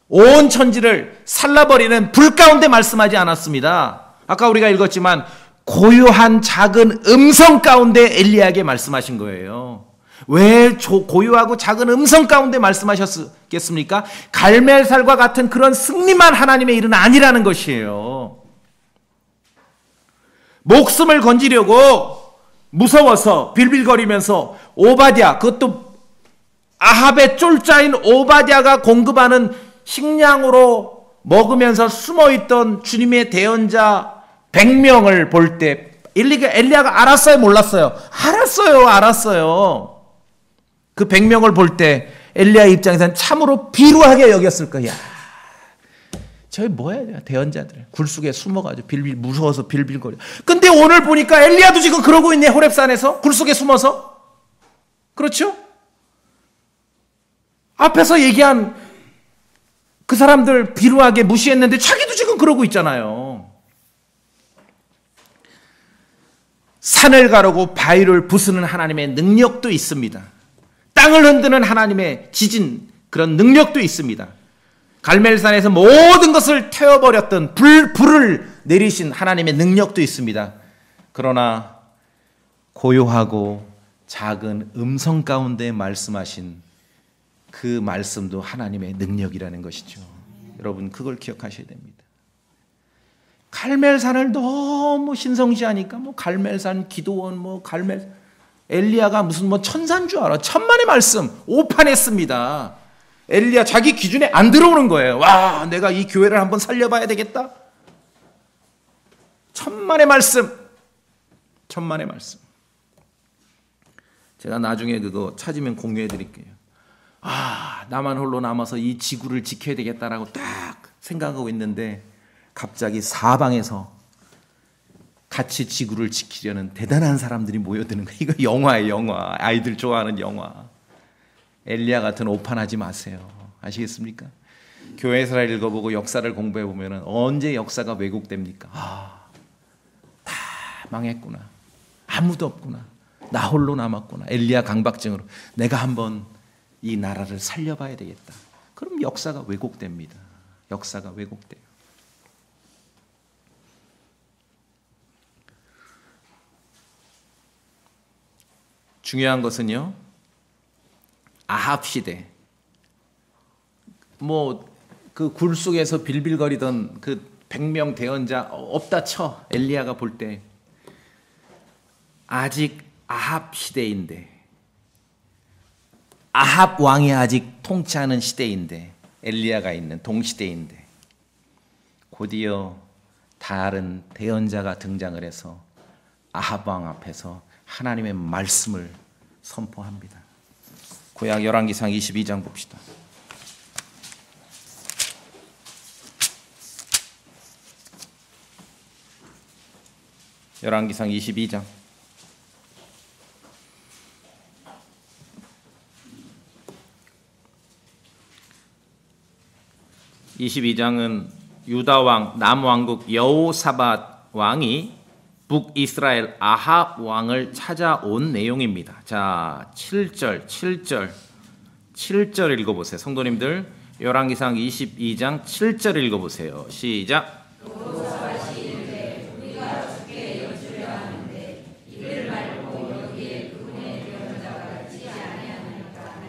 온 천지를 살라버리는 불 가운데 말씀하지 않았습니다. 아까 우리가 읽었지만 고요한 작은 음성 가운데 엘리야에게 말씀하신 거예요. 왜 고요하고 작은 음성 가운데 말씀하셨겠습니까? 갈멜살과 같은 그런 승리만 하나님의 일은 아니라는 것이에요. 목숨을 건지려고 무서워서 빌빌거리면서 오바댜, 그것도 아합의 쫄자인 오바댜가 공급하는 식량으로 먹으면서 숨어있던 주님의 대언자 100명을 볼 때 엘리야가 알았어요, 몰랐어요? 알았어요. 그 100명을 볼 때 엘리야 입장에서는 참으로 비루하게 여겼을 거야. 저기 뭐야, 대언자들 굴 속에 숨어가지고 무서워서 빌빌거려. 근데 오늘 보니까 엘리야도 지금 그러고 있네. 호렙산에서 굴 속에 숨어서. 그렇죠? 앞에서 얘기한 그 사람들 비루하게 무시했는데 자기도 지금 그러고 있잖아요. 산을 가르고 바위를 부수는 하나님의 능력도 있습니다. 땅을 흔드는 하나님의 지진, 그런 능력도 있습니다. 갈멜산에서 모든 것을 태워버렸던 불을 내리신 하나님의 능력도 있습니다. 그러나 고요하고 작은 음성 가운데 말씀하신 그 말씀도 하나님의 능력이라는 것이죠. 여러분 그걸 기억하셔야 됩니다. 갈멜산을 너무 신성시하니까 갈멜산 기도원 엘리야가 무슨 천사인 줄 알아. 천만의 말씀 오판했습니다. 엘리야 자기 기준에 안 들어오는 거예요. 와, 내가 이 교회를 한번 살려봐야 되겠다. 천만의 말씀. 제가 나중에 그거 찾으면 공유해 드릴게요. 나만 홀로 남아서 이 지구를 지켜야 되겠다라고 딱 생각하고 있는데 갑자기 사방에서 같이 지구를 지키려는 대단한 사람들이 모여드는 거예요. 이거 영화예요, 영화. 아이들 좋아하는 영화. 엘리야 같은 오판하지 마세요. 아시겠습니까? 교회에서 읽어보고 역사를 공부해 보면 언제 역사가 왜곡됩니까? 다 망했구나. 아무도 없구나. 나 홀로 남았구나. 엘리야 강박증으로 내가 한번 이 나라를 살려봐야 되겠다. 그럼 역사가 왜곡됩니다. 역사가 왜곡돼요. 중요한 것은요, 아합 시대, 그 굴 속에서 빌빌거리던 그 100명 대언자 없다 쳐. 엘리야가 볼 때 아직 아합 시대인데, 아합 왕이 아직 통치하는 시대인데, 엘리야가 있는 동시대인데, 곧이어 다른 대언자가 등장을 해서 아합 왕 앞에서 하나님의 말씀을 선포합니다. 구약 열왕기상 22장 봅시다. 열왕기상 22장. 22장은 유다 왕 남왕국 여호사밧 왕이 북이스라엘 아합 왕을 찾아온 내용입니다. 자, 7절 읽어보세요. 성도님들, 열왕기상 22장 7절 읽어보세요. 시작.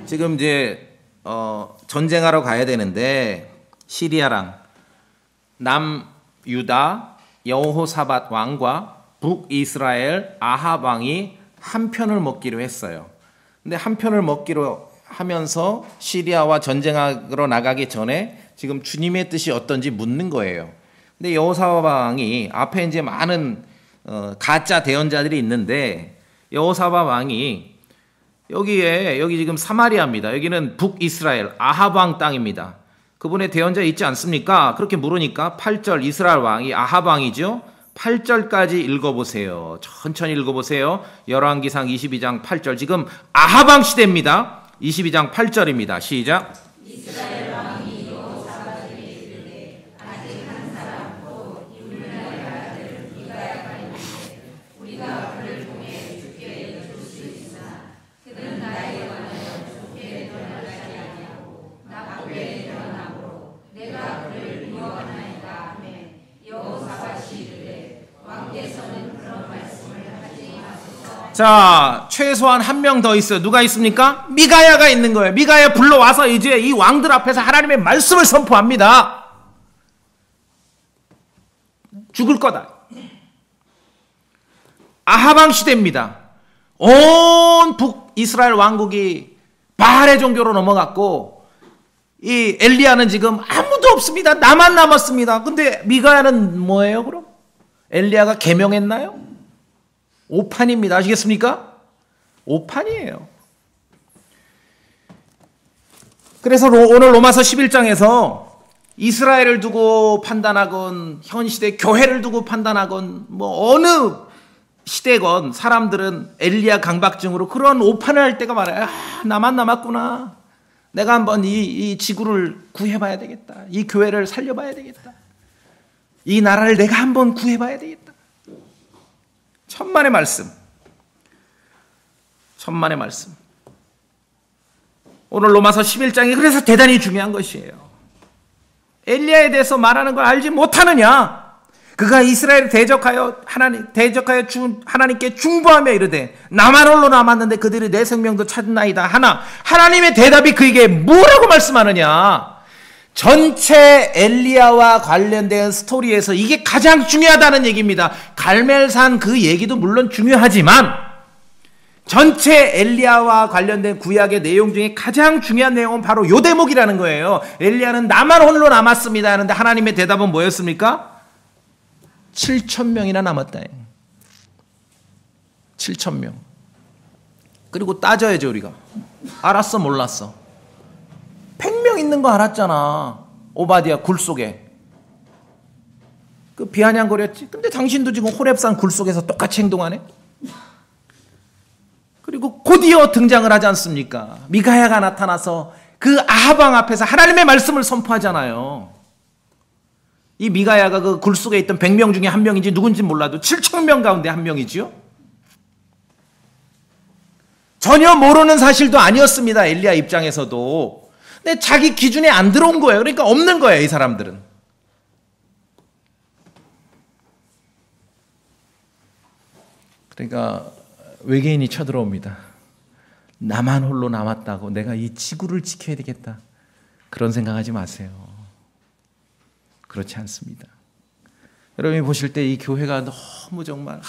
지금 이제 전쟁하러 가야 되는데, 시리아랑 남유다 여호사밧 왕과 북이스라엘 아합 왕이 한 편을 먹기로 했어요. 근데 한 편을 먹기로 하면서 시리아와 전쟁하러 나가기 전에 지금 주님의 뜻이 어떤지 묻는 거예요. 근데 여호사밧 왕이 앞에 이제 많은 가짜 대언자들이 있는데, 여호사밧 왕이 여기 지금 사마리아입니다. 여기는 북이스라엘 아합 왕 땅입니다. 그분의 대언자 있지 않습니까? 그렇게 물으니까 8절 이스라엘 왕이 아합 왕이죠. 8절까지 읽어보세요. 천천히 읽어보세요. 열왕기상 22장 8절. 지금 아합 왕 시대입니다. 22장 8절입니다. 시작. 이스라엘 왕이 여호사밧에게 이르되 아직 한 사람 곧 이므라의 아들 미가야가 있는데 우리가 그를 통해 주께 여쭐 수 있으나 그는 나에 관하여 주께 전하지 아니하고 나쁘게 전하므로 내가 그를 미워하나이다 하매 여호사밧이 이르되 왕께서는 그런 말씀을 하지 마소서. 자, 최소한 한 명 더 있어요. 누가 있습니까? 미가야가 있는 거예요. 미가야 불러와서 이제 이 왕들 앞에서 하나님의 말씀을 선포합니다. 죽을 거다. 아합 왕 시대입니다. 온 북이스라엘 왕국이 바알의 종교로 넘어갔고, 이 엘리야는 지금 아무도 없습니다. 나만 남았습니다. 근데 미가야는 뭐예요, 그럼? 엘리야가 계명했나요? 오판입니다. 아시겠습니까? 오판이에요. 그래서 오늘 로마서 11장에서 이스라엘을 두고 판단하건 현 시대 교회를 두고 판단하건 뭐 어느 시대건 사람들은 엘리야 강박증으로 그런 오판을 할 때가 많아요. 아, 나만 남았구나. 내가 한번 이 지구를 구해봐야 되겠다. 이 교회를 살려봐야 되겠다. 이 나라를 내가 한번 구해봐야 되겠다. 천만의 말씀. 천만의 말씀. 오늘 로마서 11장이 그래서 대단히 중요한 것이에요. 엘리야에 대해서 말하는 걸 알지 못하느냐? 그가 이스라엘을 대적하여 하나님께 중보하며 이르되 나만 홀로 남았는데 그들이 내 생명도 찾나이다 하나, 하나님의 대답이 그에게 뭐라고 말씀하느냐? 전체 엘리야와 관련된 스토리에서 이게 가장 중요하다는 얘기입니다. 갈멜산 그 얘기도 물론 중요하지만 전체 엘리야와 관련된 구약의 내용 중에 가장 중요한 내용은 바로 요 대목이라는 거예요. 엘리야는 나만 홀로 남았습니다 하는데 하나님의 대답은 뭐였습니까? 7,000명이나 남았다. 7,000명. 그리고 따져야죠, 우리가. 알았어, 몰랐어? 100명 있는 거 알았잖아. 오바디아 굴 속에. 그 비아냥거렸지. 근데 당신도 지금 호렙산 굴 속에서 똑같이 행동하네. 그리고 곧이어 등장을 하지 않습니까? 미가야가 나타나서 그 아합 왕 앞에서 하나님의 말씀을 선포하잖아요. 이 미가야가 그 굴 속에 있던 100명 중에 한 명인지 누군지 몰라도 7,000명 가운데 한 명이지요. 전혀 모르는 사실도 아니었습니다. 엘리야 입장에서도. 근데 자기 기준에 안 들어온 거예요. 그러니까 없는 거예요, 이 사람들은. 그러니까 외계인이 쳐들어옵니다. 나만 홀로 남았다고 내가 이 지구를 지켜야 되겠다. 그런 생각하지 마세요. 그렇지 않습니다. 여러분이 보실 때 이 교회가 너무 정말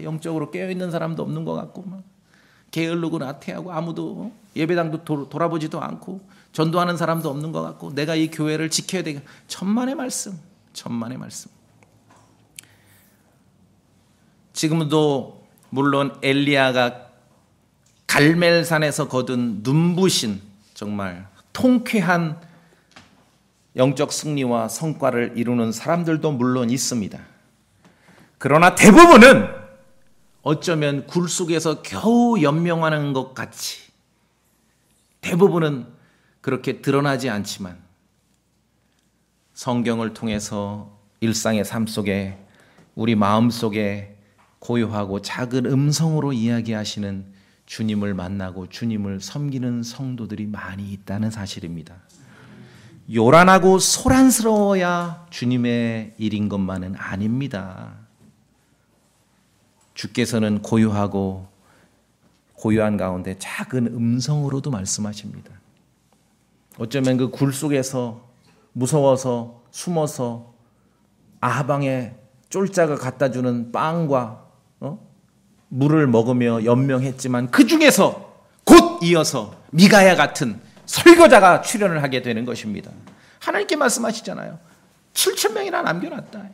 영적으로 깨어있는 사람도 없는 것 같고 막 게으르고 나태하고 아무도 예배당도 돌아보지도 않고 전도하는 사람도 없는 것 같고 내가 이 교회를 지켜야 되겠. 천만의 말씀, 천만의 말씀. 지금도 물론 엘리야가 갈멜산에서 거둔 눈부신 정말 통쾌한 영적 승리와 성과를 이루는 사람들도 물론 있습니다. 그러나 대부분은 어쩌면 굴 속에서 겨우 연명하는 것 같이 대부분은 그렇게 드러나지 않지만 성경을 통해서 일상의 삶 속에 우리 마음 속에 고요하고 작은 음성으로 이야기하시는 주님을 만나고 주님을 섬기는 성도들이 많이 있다는 사실입니다. 요란하고 소란스러워야 주님의 일인 것만은 아닙니다. 주께서는 고요하고 고요한 가운데 작은 음성으로도 말씀하십니다. 어쩌면 그 굴 속에서 무서워서 숨어서 아방에 쫄자가 갖다 주는 빵과 물을 먹으며 연명했지만 그 중에서 곧 이어서 미가야 같은 설교자가 출연을 하게 되는 것입니다. 하나님께 말씀하시잖아요. 7,000명이나 남겨놨다.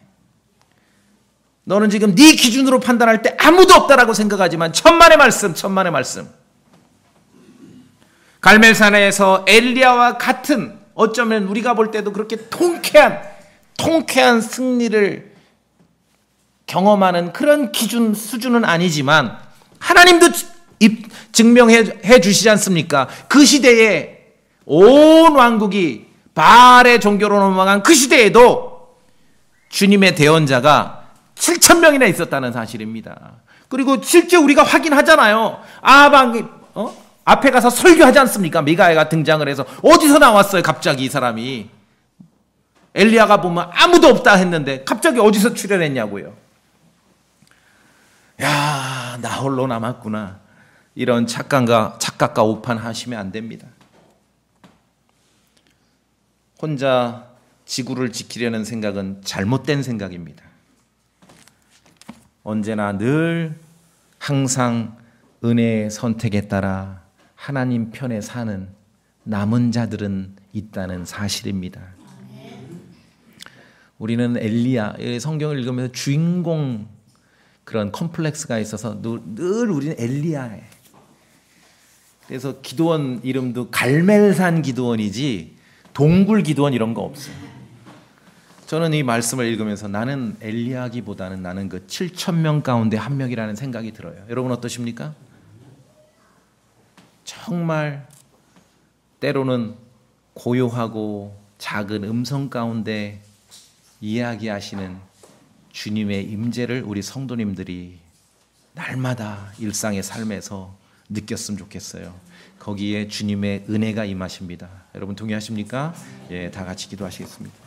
너는 지금 네 기준으로 판단할 때 아무도 없다라고 생각하지만 천만의 말씀, 천만의 말씀. 갈멜산에서 엘리야와 같은 어쩌면 우리가 볼 때도 그렇게 통쾌한 승리를 경험하는 그런 기준 수준은 아니지만 하나님도 증명해 주시지 않습니까? 그 시대에 온 왕국이 바알의 종교로 넘어간 그 시대에도 주님의 대언자가 7,000명이나 있었다는 사실입니다. 그리고 실제 우리가 확인하잖아요. 아방이 앞에 가서 설교하지 않습니까? 미가야가 등장을 해서 어디서 나왔어요? 갑자기 이 사람이. 엘리야가 보면 아무도 없다 했는데 갑자기 어디서 출연했냐고요. 야, 나 홀로 남았구나. 이런 착각과 오판하시면 안 됩니다. 혼자 지구를 지키려는 생각은 잘못된 생각입니다. 언제나 늘 항상 은혜의 선택에 따라 하나님 편에 사는 남은 자들은 있다는 사실입니다. 우리는 엘리야, 성경을 읽으면서 주인공 그런 컴플렉스가 있어서 늘 우리는 엘리야에. 그래서 기도원 이름도 갈멜산 기도원이지 동굴 기도원 이런 거 없어요. 저는 이 말씀을 읽으면서 나는 엘리야기보다는 나는 그 7,000명 가운데 한 명이라는 생각이 들어요. 여러분 어떠십니까? 정말 때로는 고요하고 작은 음성 가운데 이야기하시는 주님의 임재를 우리 성도님들이 날마다 일상의 삶에서 느꼈으면 좋겠어요. 거기에 주님의 은혜가 임하십니다. 여러분 동의하십니까? 예, 다 같이 기도하시겠습니다.